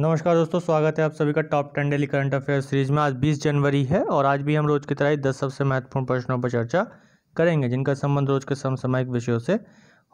नमस्कार दोस्तों, स्वागत है आप सभी का top 10 daily current affair series में। आज 20 जनवरी है और आज भी हम रोज की तरह 10 सबसे महत्वपूर्ण प्रश्नों पर चर्चा करेंगे जिनका संबंध रोज के समसामयिक विषयों से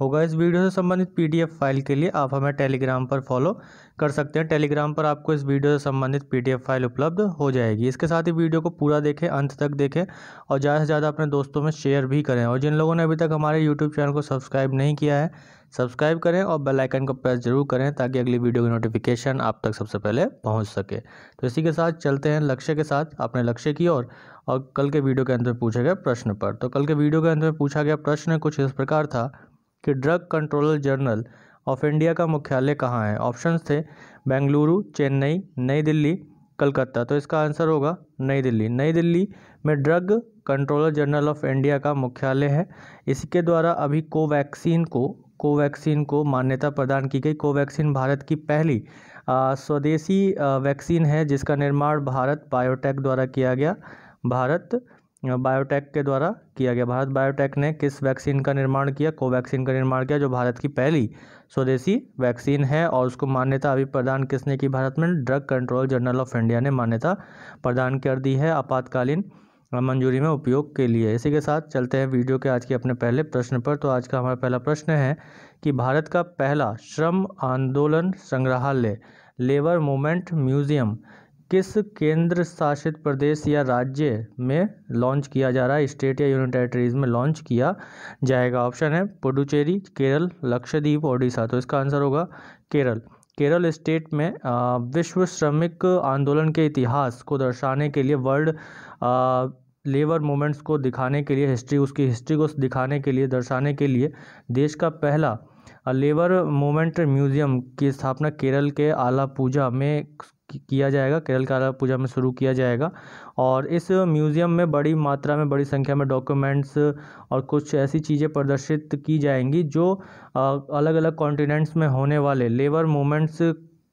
होगा। इस वीडियो से संबंधित पीडीएफ फाइल के लिए आप हमें टेलीग्राम पर फॉलो कर सकते हैं। टेलीग्राम पर आपको इस वीडियो से संबंधित पीडीएफ फाइल उपलब्ध हो जाएगी। इसके साथ ही वीडियो को पूरा देखें, अंत तक देखें और ज़्यादा से ज़्यादा अपने दोस्तों में शेयर भी करें। और जिन लोगों ने अभी तक हमारे यूट्यूब चैनल को सब्सक्राइब नहीं किया है, सब्सक्राइब करें और बेल आइकन को प्रेस जरूर करें ताकि अगली वीडियो की नोटिफिकेशन आप तक सबसे पहले पहुंच सके। तो इसी के साथ चलते हैं लक्ष्य के साथ अपने लक्ष्य की ओर और कल के वीडियो के अंत में पूछे गए प्रश्न पर। तो कल के वीडियो के अंत में पूछा गया प्रश्न कुछ इस प्रकार था कि drug controller general of India का मुख्यालय कहाँ है। ऑप्शंस थे बेंगलुरु, चेन्नई, नई दिल्ली, कलकत्ता। तो इसका आंसर होगा नई दिल्ली। नई दिल्ली में drug controller general of India का मुख्यालय है। इसके द्वारा अभी कोवैक्सीन को मान्यता प्रदान की गई। कोवैक्सीन भारत की पहली स्वदेशी वैक्सीन है जिसका निर्माण भारत बायोटेक द्वारा किया गया। भारत बायोटेक के द्वारा किया गया। भारत बायोटेक ने किस वैक्सीन का निर्माण किया? कोवैक्सीन का निर्माण किया, जो भारत की पहली स्वदेशी वैक्सीन है। और उसको मान्यता अभी प्रदान किसने की? भारत में drug controller general of India ने मान्यता प्रदान कर दी है आपातकालीन मंजूरी में उपयोग के लिए। इसी के साथ चलते हैं वीडियो के आज के अपने पहले प्रश्न पर। तो आज का हमारा पहला प्रश्न है कि भारत का पहला श्रम आंदोलन संग्रहालय लेबर मूवमेंट म्यूजियम किस केंद्र शासित प्रदेश या राज्य में लॉन्च किया जा रहा है? स्टेट या यूनियन टेरिटरीज में लॉन्च किया जाएगा। ऑप्शन है पुडुचेरी, केरल, लक्षद्वीप, ओडिशा। तो इसका आंसर होगा केरल। केरल स्टेट में विश्व श्रमिक आंदोलन के इतिहास को दर्शाने के लिए, वर्ल्ड लेबर मूवमेंट्स को दिखाने के लिए, उसकी हिस्ट्री को दिखाने के लिए, दर्शाने के लिए देश का पहला लेबर मूवमेंट म्यूजियम की स्थापना केरल के आलापुझा में किया जाएगा। केरल के आलापुझा में शुरू किया जाएगा और इस म्यूज़ियम में बड़ी मात्रा में, बड़ी संख्या में डॉक्यूमेंट्स और कुछ ऐसी चीज़ें प्रदर्शित की जाएंगी जो अलग अलग कॉन्टिनेंट्स में होने वाले लेबर मूवमेंट्स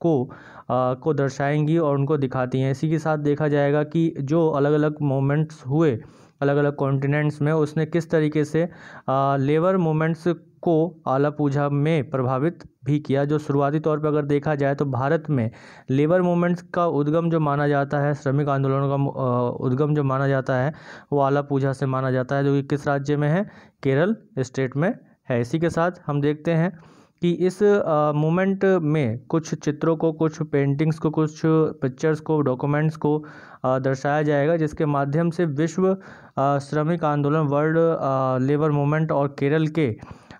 को दर्शाएंगी और उनको दिखाती हैं। इसी के साथ देखा जाएगा कि जो अलग अलग मूवमेंट्स हुए अलग अलग कॉन्टिनेंट्स में, उसने किस तरीके से लेबर मूवमेंट्स को आलापुझा में प्रभावित भी किया। जो शुरुआती तौर पर अगर देखा जाए तो भारत में लेबर मूवमेंट्स का उद्गम जो माना जाता है, श्रमिक आंदोलनों का उद्गम जो माना जाता है, वो आलापुझा से माना जाता है, जो कि किस राज्य में है? केरल स्टेट में है। इसी के साथ हम देखते हैं कि इस मूवमेंट में कुछ चित्रों को, कुछ पेंटिंग्स को, कुछ पिक्चर्स को, डॉक्यूमेंट्स को दर्शाया जाएगा जिसके माध्यम से विश्व श्रमिक आंदोलन, वर्ल्ड लेबर मूवमेंट और केरल के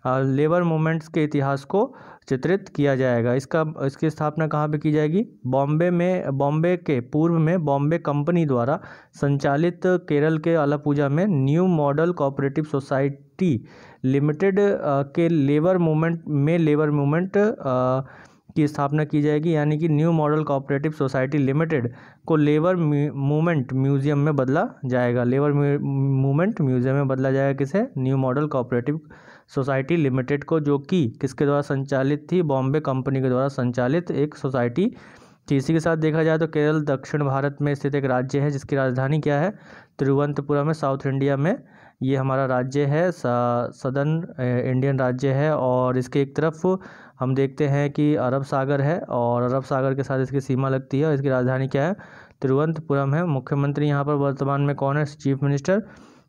लेबर मूवमेंट्स के इतिहास को चित्रित किया जाएगा। इसकी स्थापना कहाँ पे की जाएगी? बॉम्बे के पूर्व में बॉम्बे कंपनी द्वारा संचालित केरल के आलापुझा में new model cooperative society limited के लेबर मूवमेंट की स्थापना की जाएगी। यानी कि new model cooperative society limited को लेबर मूवमेंट म्यूजियम में बदला जाएगा। लेबर मूवमेंट म्यूजियम में बदला जाएगा किसे? New model cooperative society limited को, जो कि किसके द्वारा संचालित थी? बॉम्बे कंपनी के द्वारा संचालित एक सोसाइटी थी। इसी के साथ देखा जाए तो केरल दक्षिण भारत में स्थित एक राज्य है जिसकी राजधानी क्या है? तिरुवनंतपुरम में, साउथ इंडिया में ये हमारा राज्य है, सदर्न इंडियन राज्य है। और इसके एक तरफ हम देखते हैं कि अरब सागर है और अरब सागर के साथ इसकी सीमा लगती है। और इसकी राजधानी क्या है? तिरुवनंतपुरम है। मुख्यमंत्री यहाँ पर वर्तमान में कौन है? चीफ मिनिस्टर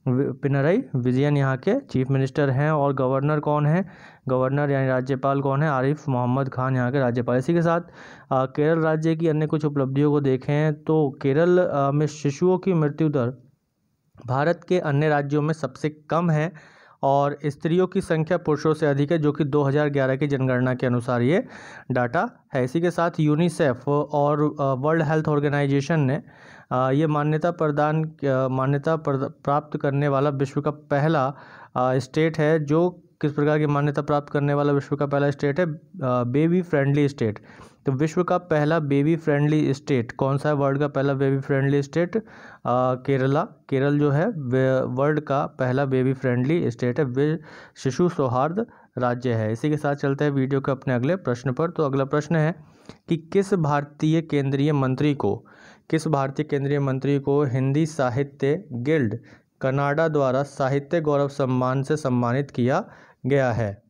पिनरई विजयन यहाँ के चीफ मिनिस्टर हैं। और गवर्नर कौन है? गवर्नर यानी राज्यपाल कौन है? आरिफ मोहम्मद खान यहाँ के राज्यपाल। इसी के साथ केरल राज्य की अन्य कुछ उपलब्धियों को देखें तो केरल में शिशुओं की मृत्यु दर भारत के अन्य राज्यों में सबसे कम है और स्त्रियों की संख्या पुरुषों से अधिक है, जो कि 2011 की जनगणना के अनुसार ये डाटा है। इसी के साथ यूनिसेफ और वर्ल्ड हेल्थ ऑर्गेनाइजेशन ने ये मान्यता प्राप्त करने वाला विश्व का पहला स्टेट है। जो किस प्रकार की मान्यता प्राप्त करने वाला विश्व का पहला स्टेट है? Baby friendly state. तो विश्व का पहला बेबी फ्रेंडली स्टेट कौन सा है? वर्ल्ड का पहला baby friendly state Kerala. Kerala जो है वर्ल्ड का पहला बेबी फ्रेंडली स्टेट है, वे शिशु सौहार्द राज्य है। इसी के साथ चलते हैं वीडियो के अपने अगले प्रश्न पर। तो अगला प्रश्न है कि किस भारतीय केंद्रीय मंत्री को हिंदी साहित्य गिल्ड कनाडा द्वारा साहित्य गौरव सम्मान से सम्मानित किया गया है?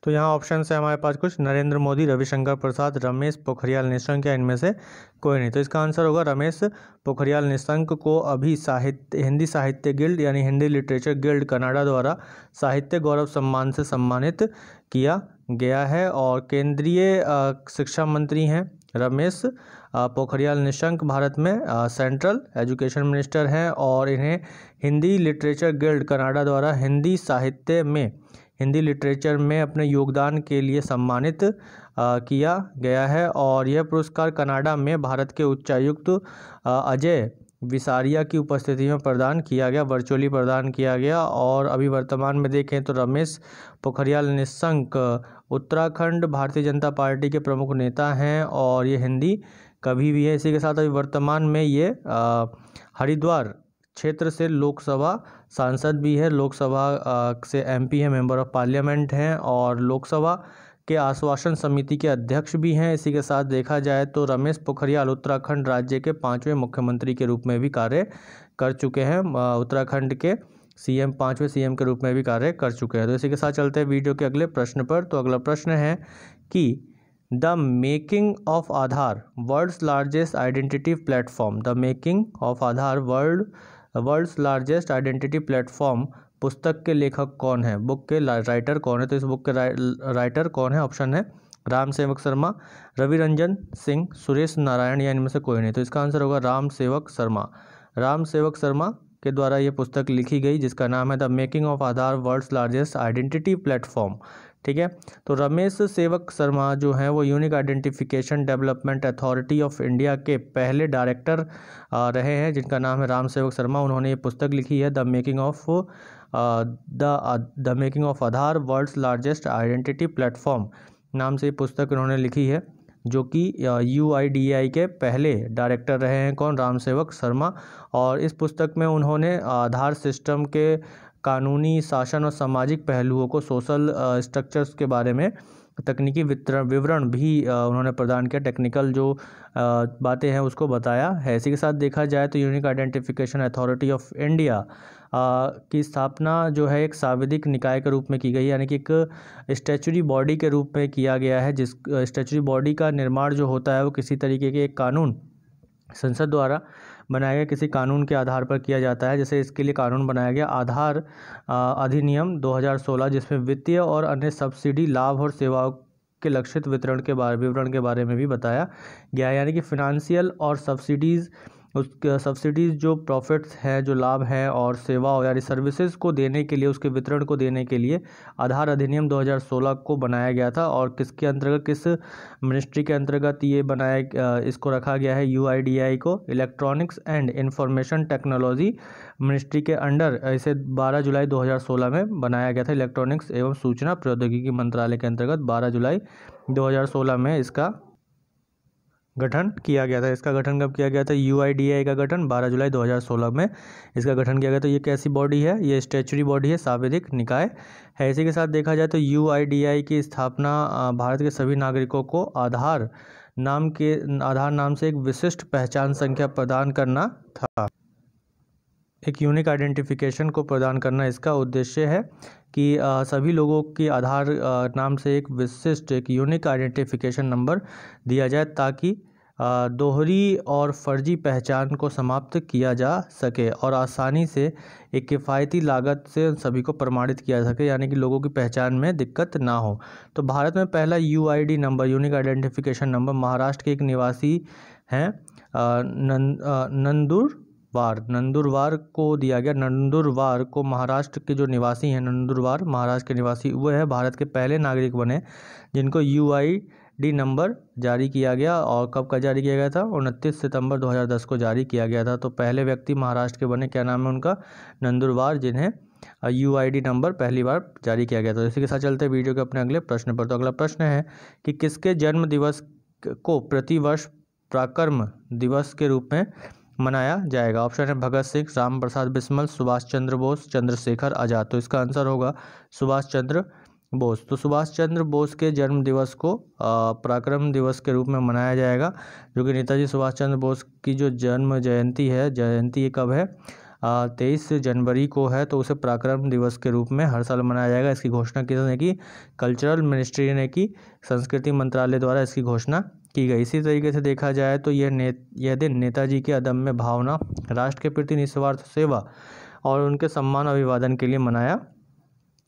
तो यहाँ ऑप्शन है हमारे पास कुछ नरेंद्र मोदी, रविशंकर प्रसाद, रमेश पोखरियाल निशंक या इनमें से कोई नहीं। तो इसका आंसर होगा रमेश पोखरियाल निशंक को अभी हिंदी साहित्य गिल्ड यानी हिंदी लिटरेचर गिल्ड कनाडा द्वारा साहित्य गौरव सम्मान से सम्मानित किया गया है। और केंद्रीय शिक्षा मंत्री हैं रमेश पोखरियाल निशंक, भारत में सेंट्रल एजुकेशन मिनिस्टर हैं और इन्हें हिंदी लिटरेचर गिल्ड कनाडा द्वारा हिंदी लिटरेचर में अपने योगदान के लिए सम्मानित किया गया है। और यह पुरस्कार कनाडा में भारत के उच्चायुक्त अजय विसारिया की उपस्थिति में प्रदान किया गया, वर्चुअली प्रदान किया गया। और अभी वर्तमान में देखें तो रमेश पोखरियाल निशंक उत्तराखंड भारतीय जनता पार्टी के प्रमुख नेता हैं और ये हिंदी कभी भी है। इसी के साथ अभी वर्तमान में ये हरिद्वार क्षेत्र से लोकसभा सांसद भी है, लोकसभा से एमपी है, मेंबर ऑफ पार्लियामेंट हैं और लोकसभा के आश्वासन समिति के अध्यक्ष भी हैं। इसी के साथ देखा जाए तो रमेश पोखरियाल उत्तराखंड राज्य के 5वें मुख्यमंत्री के रूप में भी कार्य कर चुके हैं, उत्तराखंड के पांचवें सीएम के रूप में भी कार्य कर चुके हैं। तो इसी के साथ चलते हैं वीडियो के अगले प्रश्न पर। तो अगला प्रश्न है कि the making of Aadhaar world's largest identity platform, the making of Aadhaar world's largest identity platform पुस्तक के लेखक कौन है, बुक के राइटर कौन है। तो इस बुक के राइटर कौन है? ऑप्शन है राम सेवक शर्मा, रवि रंजन सिंह, सुरेश नारायण या इनमें से कोई नहीं। तो इसका आंसर होगा राम सेवक शर्मा। राम सेवक शर्मा के द्वारा ये पुस्तक लिखी गई जिसका नाम है the making of Aadhaar world's largest identity platform. ठीक है, तो रमेश सेवक शर्मा जो हैं वो unique identification development authority of India के पहले डायरेक्टर रहे हैं जिनका नाम है राम सेवक शर्मा। उन्होंने ये पुस्तक लिखी है the making of Aadhaar world's largest identity platform नाम से ये पुस्तक उन्होंने लिखी है, जो कि UIDAI के पहले डायरेक्टर रहे हैं कौन? राम सेवक शर्मा। और इस पुस्तक में उन्होंने आधार सिस्टम के कानूनी शासन और सामाजिक पहलुओं को, सोशल स्ट्रक्चर्स के बारे में तकनीकी विवरण भी उन्होंने प्रदान किया, टेक्निकल जो बातें हैं उसको बताया है। इसी के साथ देखा जाए तो unique identification authority of India की स्थापना जो है एक सांविधिक निकाय के रूप में की गई, यानी कि एक स्टैच्यूटरी बॉडी के रूप में किया गया है। जिस स्टैच्यूटरी बॉडी का निर्माण जो होता है वो किसी तरीके के एक कानून संसद द्वारा बनाया गया किसी कानून के आधार पर किया जाता है। जैसे इसके लिए कानून बनाया गया आधार अधिनियम 2016, जिसमें वित्तीय और अन्य सब्सिडी लाभ और सेवाओं के लक्षित विवरण के बारे में भी बताया गया, यानी कि फिनेंशियल और सब्सिडीज़ जो प्रॉफिट्स हैं, जो लाभ हैं और सेवाओं यानी सर्विसेज को देने के लिए, उसके वितरण को देने के लिए आधार अधिनियम 2016 को बनाया गया था। और किसके अंतर्गत, किस मिनिस्ट्री के अंतर्गत ये इसको रखा गया है? UIDAI को electronics and information technology ministry के अंडर इसे 12 जुलाई 2016 में बनाया गया था। इलेक्ट्रॉनिक्स एवं सूचना प्रौद्योगिकी मंत्रालय के अंतर्गत 12 जुलाई 2016 में इसका गठन किया गया था। इसका गठन कब किया गया था? UIDAI का गठन 12 जुलाई 2016 में इसका गठन किया गया। तो ये कैसी बॉडी है? ये स्टैच्यूटरी बॉडी है, सांविधिक निकाय है। इसी के साथ देखा जाए तो UIDAI की स्थापना भारत के सभी नागरिकों को आधार नाम से एक विशिष्ट पहचान संख्या प्रदान करना था, एक यूनिक आइडेंटिफिकेशन को प्रदान करना इसका उद्देश्य है कि सभी लोगों की आधार नाम से एक विशिष्ट, एक यूनिक आइडेंटिफिकेशन नंबर दिया जाए ताकि दोहरी और फर्जी पहचान को समाप्त किया जा सके और आसानी से एक किफ़ायती लागत से सभी को प्रमाणित किया जा सके, यानी कि लोगों की पहचान में दिक्कत ना हो। तो भारत में पहला UID number, unique identification number, Maharashtra के एक निवासी हैं नंदुरबार को दिया गया। नंदुरबार को महाराष्ट्र के जो निवासी हैं, नंदुरबार महाराष्ट्र के निवासी वो है भारत के पहले नागरिक बने जिनको UID नंबर जारी किया गया। और कब का जारी किया गया था? 29 सितंबर 2010 को जारी किया गया था। तो पहले व्यक्ति महाराष्ट्र के बने, क्या नाम है उनका? नंदुरबार, जिन्हें UID नंबर पहली बार जारी किया गया था। तो इसी के साथ चलते वीडियो के अपने अगले प्रश्न पर। तो अगला प्रश्न है कि किसके जन्म दिवस को प्रतिवर्ष पराक्रम दिवस के रूप में मनाया जाएगा? ऑप्शन है भगत सिंह, राम प्रसाद बिस्मिल, सुभाष चंद्र बोस, चंद्रशेखर आज़ाद। तो इसका आंसर होगा सुभाष चंद्र बोस। तो सुभाष चंद्र बोस के जन्म दिवस को पराक्रम दिवस के रूप में मनाया जाएगा, जो कि नेताजी सुभाष चंद्र बोस की जो जन्म जयंती है, जयंती कब है? 23 जनवरी को है, तो उसे पराक्रम दिवस के रूप में हर साल मनाया जाएगा। इसकी घोषणा किसने की? कल्चरल मिनिस्ट्री ने की, संस्कृति मंत्रालय द्वारा इसकी घोषणा की गई। इसी तरीके से देखा जाए तो यह दिन नेताजी की अदम्य भावना, राष्ट्र के प्रति निस्वार्थ सेवा और उनके सम्मान अभिवादन के लिए मनाया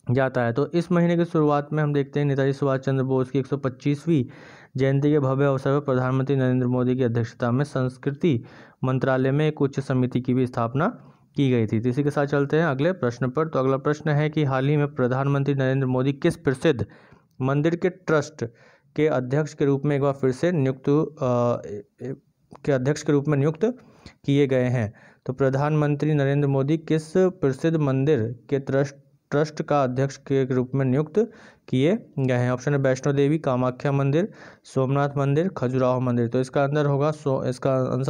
जाता है। तो इस महीने की शुरुआत में हम देखते हैं नेताजी सुभाष चंद्र बोस की 125वीं जयंती के भव्य अवसर पर प्रधानमंत्री नरेंद्र मोदी की अध्यक्षता में संस्कृति मंत्रालय में एक उच्च समिति की भी स्थापना की गई थी। इसी के साथ चलते हैं अगले प्रश्न पर। तो अगला प्रश्न है कि हाल ही में प्रधानमंत्री नरेंद्र मोदी किस प्रसिद्ध मंदिर के ट्रस्ट के अध्यक्ष के रूप में एक बार फिर से नियुक्त किए गए हैं? तो प्रधानमंत्री नरेंद्र मोदी किस प्रसिद्ध मंदिर के ट्रस्ट का अध्यक्ष के रूप में नियुक्त किए गए हैं? ऑप्शन है वैष्णो देवी, कामाख्या मंदिर, सोमनाथ मंदिर, खजुराहो मंदिर। तो इसका आंसर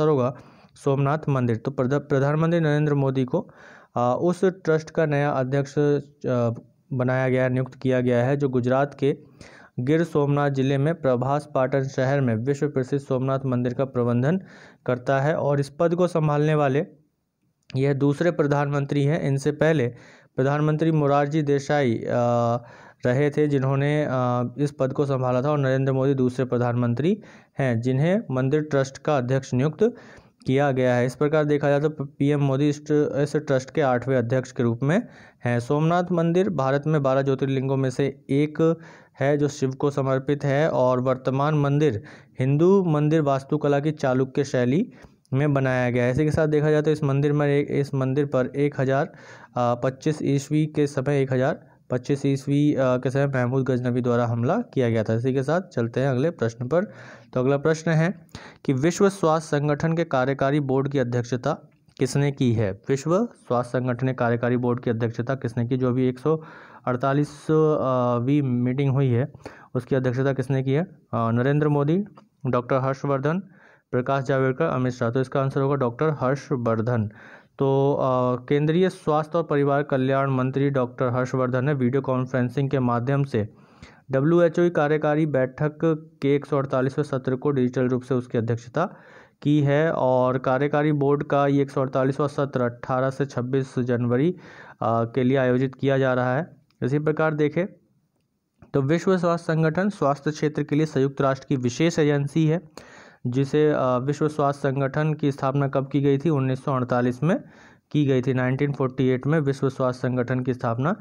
होगा सोमनाथ मंदिर। तो प्रधानमंत्री नरेंद्र मोदी को उस ट्रस्ट का नया अध्यक्ष बनाया गया, नियुक्त किया गया है, जो गुजरात के गिर सोमनाथ जिले में प्रभास पाटन शहर में विश्व प्रसिद्ध सोमनाथ मंदिर का प्रबंधन करता है। और इस पद को संभालने वाले यह दूसरे प्रधानमंत्री हैं। इनसे पहले प्रधानमंत्री मोरारजी देसाई रहे थे, जिन्होंने इस पद को संभाला था, और नरेंद्र मोदी दूसरे प्रधानमंत्री हैं जिन्हें मंदिर ट्रस्ट का अध्यक्ष नियुक्त किया गया है। इस प्रकार देखा जाए तो पीएम मोदी इस ट्रस्ट के 8वें अध्यक्ष के रूप में हैं। सोमनाथ मंदिर भारत में 12 ज्योतिर्लिंगों में से एक है, जो शिव को समर्पित है, और वर्तमान मंदिर हिंदू मंदिर वास्तुकला की चालुक्य शैली में बनाया गया है। इसी के साथ देखा जाए तो इस मंदिर पर 1025 ईस्वी के समय महमूद गजनवी द्वारा हमला किया गया था। इसी के साथ चलते हैं अगले प्रश्न पर। तो अगला प्रश्न है कि विश्व स्वास्थ्य संगठन के कार्यकारी बोर्ड की अध्यक्षता किसने की है? विश्व स्वास्थ्य संगठन के कार्यकारी बोर्ड की अध्यक्षता किसने की? जो अभी 148वीं मीटिंग हुई है, उसकी अध्यक्षता किसने की है? नरेंद्र मोदी, डॉक्टर हर्षवर्धन, प्रकाश जावड़ेकर, अमित शाह। तो इसका आंसर होगा डॉक्टर हर्षवर्धन। तो केंद्रीय स्वास्थ्य और परिवार कल्याण मंत्री डॉक्टर हर्षवर्धन ने वीडियो कॉन्फ्रेंसिंग के माध्यम से WHO की कार्यकारी बैठक के 148वें सत्र को डिजिटल रूप से उसकी अध्यक्षता की है। और कार्यकारी बोर्ड का ये 148वां सत्र 18 से 26 जनवरी के लिए आयोजित किया जा रहा है। इसी प्रकार देखें तो विश्व स्वास्थ्य संगठन स्वास्थ्य क्षेत्र के लिए संयुक्त राष्ट्र की विशेष एजेंसी है, जिसे विश्व स्वास्थ्य संगठन की स्थापना कब की गई थी? 1948 में की गई थी। 1948 में विश्व स्वास्थ्य संगठन की स्थापना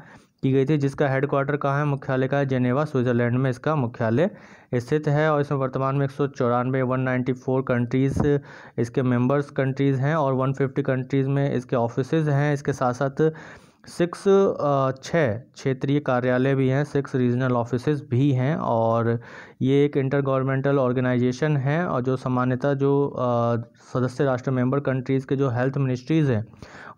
की गई थी, जिसका हेडक्वार्टर कहाँ है? मुख्यालय का है जेनेवा, स्विट्जरलैंड में इसका मुख्यालय स्थित है। और इसमें वर्तमान में 194 कंट्रीज़ इसके मेंबर्स कंट्रीज़ हैं, और 150 कंट्रीज़ में इसके ऑफिसेज हैं। इसके साथ साथ 6 क्षेत्रीय कार्यालय भी हैं, 6 रीजनल ऑफिसेज भी हैं। और ये एक इंटर गवर्नमेंटल ऑर्गेनाइजेशन है, और जो सामान्यतः जो सदस्य राष्ट्र मेंबर कंट्रीज़ के जो हेल्थ मिनिस्ट्रीज़ हैं,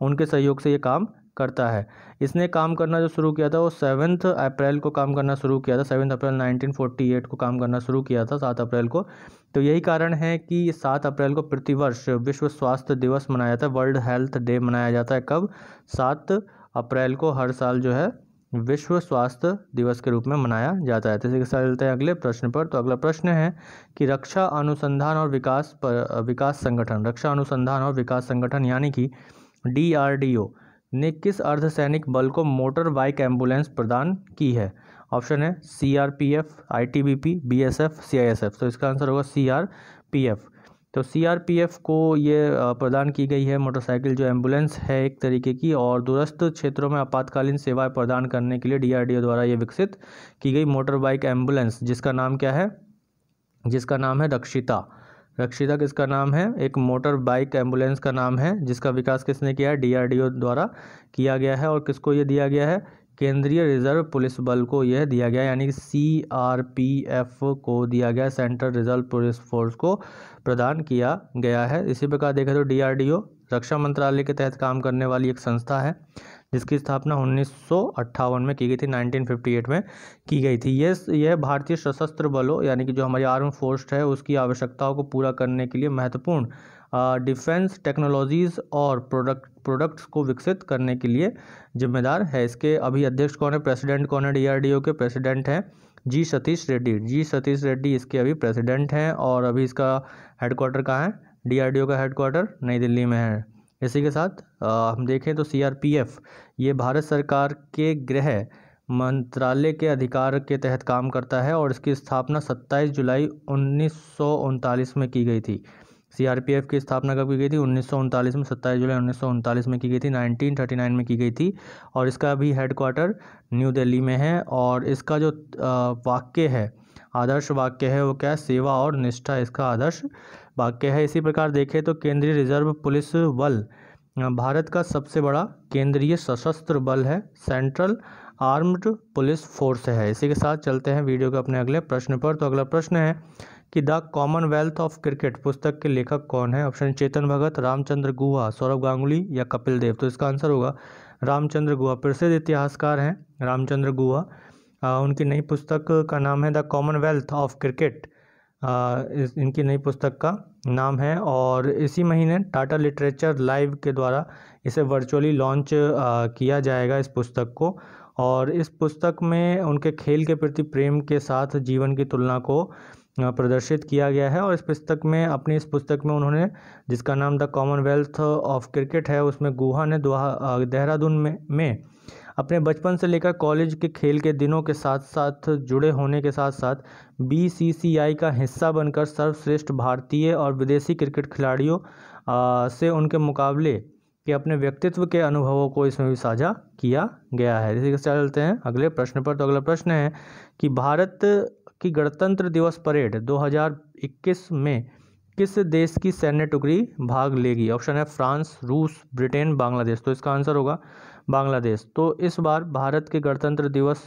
उनके सहयोग से ये काम करता है। इसने काम करना जो शुरू किया था वो 7 अप्रैल को काम करना शुरू किया था। 7 अप्रैल 1948 को काम करना शुरू किया था, 7 अप्रैल को। तो यही कारण है कि 7 अप्रैल को प्रतिवर्ष विश्व स्वास्थ्य दिवस मनाया जाता है, वर्ल्ड हेल्थ डे मनाया जाता है। कब? 7 अप्रैल को हर साल जो है विश्व स्वास्थ्य दिवस के रूप में मनाया जाता है। तो इसी के साथ चलते हैं अगले प्रश्न पर। तो अगला प्रश्न है कि रक्षा अनुसंधान और विकास संगठन यानी कि DRDO ने किस अर्धसैनिक बल को मोटर बाइक एम्बुलेंस प्रदान की है? ऑप्शन है CRPF, ITBP, BSF, CISF। तो इसका आंसर होगा CRPF। तो CRPF को ये प्रदान की गई है मोटरसाइकिल जो एम्बुलेंस है एक तरीके की, और दूरस्थ क्षेत्रों में आपातकालीन सेवाएं प्रदान करने के लिए DRDO द्वारा ये विकसित की गई मोटर बाइक एम्बुलेंस, जिसका नाम क्या है? जिसका नाम है रक्षिता। रक्षिता किसका नाम है? एक मोटर बाइक एम्बुलेंस का नाम है, जिसका विकास किसने किया है? DRDO द्वारा किया गया है। और किसको ये दिया गया है? केंद्रीय रिजर्व पुलिस बल को यह दिया गया, यानी कि CRPF को दिया गया, सेंट्रल रिजर्व पुलिस फोर्स को प्रदान किया गया है। इसी प्रकार देखें तो DRDO रक्षा मंत्रालय के तहत काम करने वाली एक संस्था है, जिसकी स्थापना 1958 में की गई थी, 1958 में की गई थी। यह भारतीय सशस्त्र बलों यानी कि जो हमारी आर्म फोर्स है उसकी आवश्यकताओं को पूरा करने के लिए महत्वपूर्ण डिफेंस टेक्नोलॉजीज़ और प्रोडक्ट्स को विकसित करने के लिए जिम्मेदार है। इसके अभी अध्यक्ष कौन है? प्रेसिडेंट कौन है? DRDO के प्रेसिडेंट हैं G. सतीश रेड्डी इसके अभी प्रेसिडेंट हैं। और अभी इसका हेडक्वार्टर कहाँ है? DRDO का हेडक्वार्टर नई दिल्ली में है। इसी के साथ हम देखें तो CRPF ये भारत सरकार के गृह मंत्रालय के अधिकार के तहत काम करता है और इसकी स्थापना 27 जुलाई 1939 में की गई थी। CRPF की स्थापना कब की गई थी? 1939 में, 27 जुलाई 1939 में की गई थी, 1939 में की गई थी। और इसका भी हेडक्वार्टर न्यू दिल्ली में है। और इसका जो वाक्य है, आदर्श वाक्य है, वो क्या है? सेवा और निष्ठा इसका आदर्श वाक्य है। इसी प्रकार देखें तो केंद्रीय रिजर्व पुलिस बल भारत का सबसे बड़ा केंद्रीय सशस्त्र बल है, सेंट्रल आर्म्ड पुलिस फोर्स है। इसी के साथ चलते हैं वीडियो के अपने अगले प्रश्न पर। तो अगला प्रश्न है कि द कॉमनवेल्थ ऑफ क्रिकेट पुस्तक के लेखक कौन है? ऑप्शन चेतन भगत, रामचंद्र गुहा, सौरभ गांगुली या कपिल देव। तो इसका आंसर होगा रामचंद्र गुहा। प्रसिद्ध इतिहासकार हैं रामचंद्र गुहा। उनकी नई पुस्तक का नाम है द कॉमनवेल्थ ऑफ क्रिकेट। इनकी नई पुस्तक का नाम है। और इसी महीने टाटा लिटरेचर लाइव के द्वारा इसे वर्चुअली लॉन्च किया जाएगा, इस पुस्तक को। और इस पुस्तक में उनके खेल के प्रति प्रेम के साथ जीवन की तुलना को प्रदर्शित किया गया है। और इस पुस्तक में उन्होंने, जिसका नाम द कॉमनवेल्थ ऑफ क्रिकेट है, उसमें गुहा ने देहरादून में अपने बचपन से लेकर कॉलेज के खेल के दिनों के साथ साथ जुड़े होने के साथ साथ BCCI का हिस्सा बनकर सर्वश्रेष्ठ भारतीय और विदेशी क्रिकेट खिलाड़ियों से उनके मुकाबले के अपने व्यक्तित्व के अनुभवों को इसमें भी साझा किया गया है। इसी के साथ चलते हैं अगले प्रश्न पर। तो अगला प्रश्न है कि भारत की गणतंत्र दिवस परेड 2021 में किस देश की सैन्य टुकड़ी भाग लेगी? ऑप्शन है फ्रांस, रूस, ब्रिटेन, बांग्लादेश। तो इसका आंसर होगा बांग्लादेश। तो इस बार भारत के गणतंत्र दिवस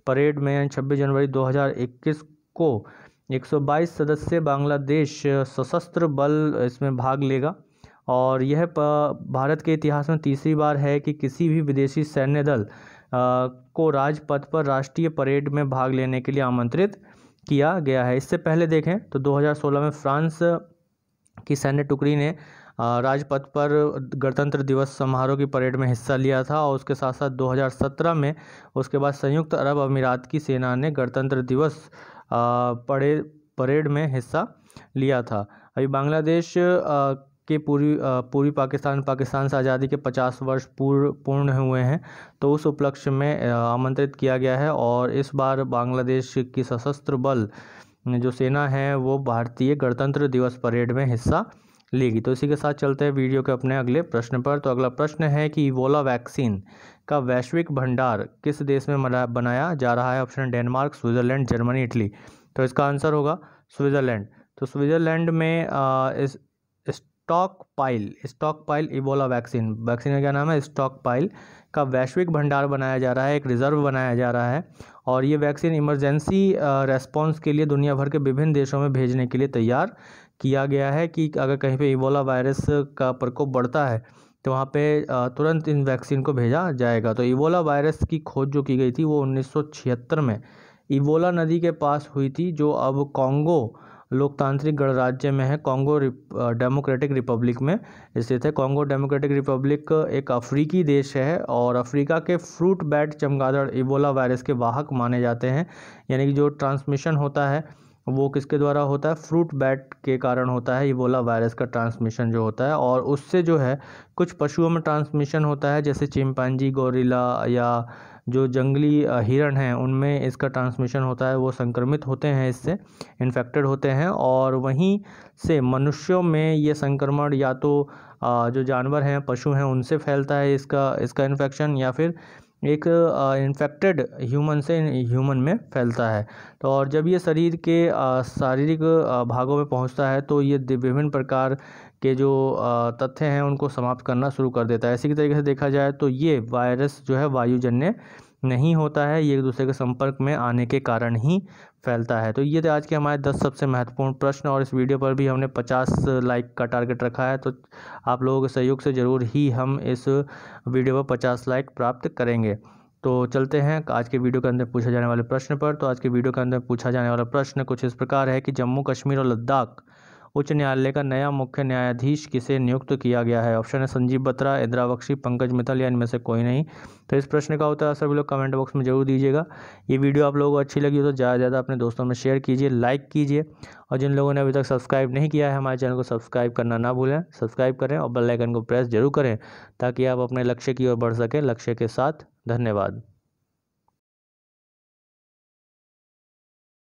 परेड में 26 जनवरी 2021 को 122 सदस्य बांग्लादेश सशस्त्र बल इसमें भाग लेगा। और यह भारत के इतिहास में तीसरी बार है कि किसी भी विदेशी सैन्य दल को राजपथ पर राष्ट्रीय परेड में भाग लेने के लिए आमंत्रित किया गया है। इससे पहले देखें तो 2016 में फ्रांस की सैन्य टुकड़ी ने राजपथ पर गणतंत्र दिवस समारोह की परेड में हिस्सा लिया था। और उसके साथ साथ 2017 में उसके बाद संयुक्त अरब अमीरात की सेना ने गणतंत्र दिवस परेड में हिस्सा लिया था। अभी बांग्लादेश के पूर्वी पाकिस्तान से आज़ादी के 50 वर्ष पूर्ण हुए हैं, तो उस उपलक्ष्य में आमंत्रित किया गया है। और इस बार बांग्लादेश की सशस्त्र बल जो सेना है वो भारतीय गणतंत्र दिवस परेड में हिस्सा लेगी। तो इसी के साथ चलते हैं वीडियो के अपने अगले प्रश्न पर। तो अगला प्रश्न है कि इबोला वैक्सीन का वैश्विक भंडार किस देश में बनाया जा रहा है? Option Denmark, Switzerland, Germany, Italy. तो इसका आंसर होगा स्विट्जरलैंड। तो स्विट्जरलैंड में इस स्टॉक पाइल इबोला वैक्सीन का क्या नाम है? स्टॉक पाइल का वैश्विक भंडार बनाया जा रहा है, एक रिजर्व बनाया जा रहा है। और ये वैक्सीन इमरजेंसी रेस्पॉन्स के लिए दुनिया भर के विभिन्न देशों में भेजने के लिए तैयार किया गया है कि अगर कहीं पे इबोला वायरस का प्रकोप बढ़ता है तो वहाँ पे तुरंत इन वैक्सीन को भेजा जाएगा। तो इबोला वायरस की खोज जो की गई थी वो 1976 में इबोला नदी के पास हुई थी, जो अब कॉन्गो लोकतांत्रिक गणराज्य में है, कॉन्गो डेमोक्रेटिक रिपब्लिक में स्थित है। कॉन्गो डेमोक्रेटिक रिपब्लिक एक अफ्रीकी देश है और अफ्रीका के फ्रूट बैट चमगादड़ इबोला वायरस के वाहक माने जाते हैं। यानी कि जो ट्रांसमिशन होता है वो किसके द्वारा होता है? फ्रूट बैट के कारण होता है इबोला वायरस का ट्रांसमिशन जो होता है। और उससे जो है कुछ पशुओं में ट्रांसमिशन होता है, जैसे चिंपैंजी, गोरिल्ला या जो जंगली हिरण हैं उनमें इसका ट्रांसमिशन होता है, वो संक्रमित होते हैं, इससे इन्फेक्टेड होते हैं। और वहीं से मनुष्यों में ये संक्रमण या तो जो जानवर हैं, पशु हैं, उनसे फैलता है इसका इन्फेक्शन, या फिर एक इन्फेक्टेड ह्यूमन से ह्यूमन में फैलता है। तो और जब ये शरीर के शारीरिक भागों में पहुंचता है तो ये विभिन्न प्रकार के जो तथ्य हैं उनको समाप्त करना शुरू कर देता है। इसी तरीके से देखा जाए तो ये वायरस जो है वायुजन्य नहीं होता है, ये एक दूसरे के संपर्क में आने के कारण ही फैलता है। तो ये थे आज के हमारे 10 सबसे महत्वपूर्ण प्रश्न। और इस वीडियो पर भी हमने 50 लाइक का टारगेट रखा है, तो आप लोगों के सहयोग से ज़रूर ही हम इस वीडियो पर 50 लाइक प्राप्त करेंगे। तो चलते हैं आज के वीडियो के अंदर पूछे जाने वाले प्रश्न पर। तो आज के वीडियो के अंदर पूछा जाने वाला प्रश्न कुछ इस प्रकार है कि जम्मू कश्मीर और लद्दाख उच्च न्यायालय का नया मुख्य न्यायाधीश किसे नियुक्त किया गया है? ऑप्शन है संजीव बत्रा, इंदिरा बख्शी, पंकज मित्तल या इनमें से कोई नहीं। तो इस प्रश्न का उत्तर सभी लोग कमेंट बॉक्स में जरूर दीजिएगा। ये वीडियो आप लोगों को अच्छी लगी हो तो ज़्यादा से ज़्यादा अपने दोस्तों में शेयर कीजिए, लाइक कीजिए, और जिन लोगों ने अभी तक सब्सक्राइब नहीं किया है हमारे चैनल को सब्सक्राइब करना ना भूलें। सब्सक्राइब करें और बेल आइकन को प्रेस जरूर करें ताकि आप अपने लक्ष्य की ओर बढ़ सकें। लक्ष्य के साथ धन्यवाद।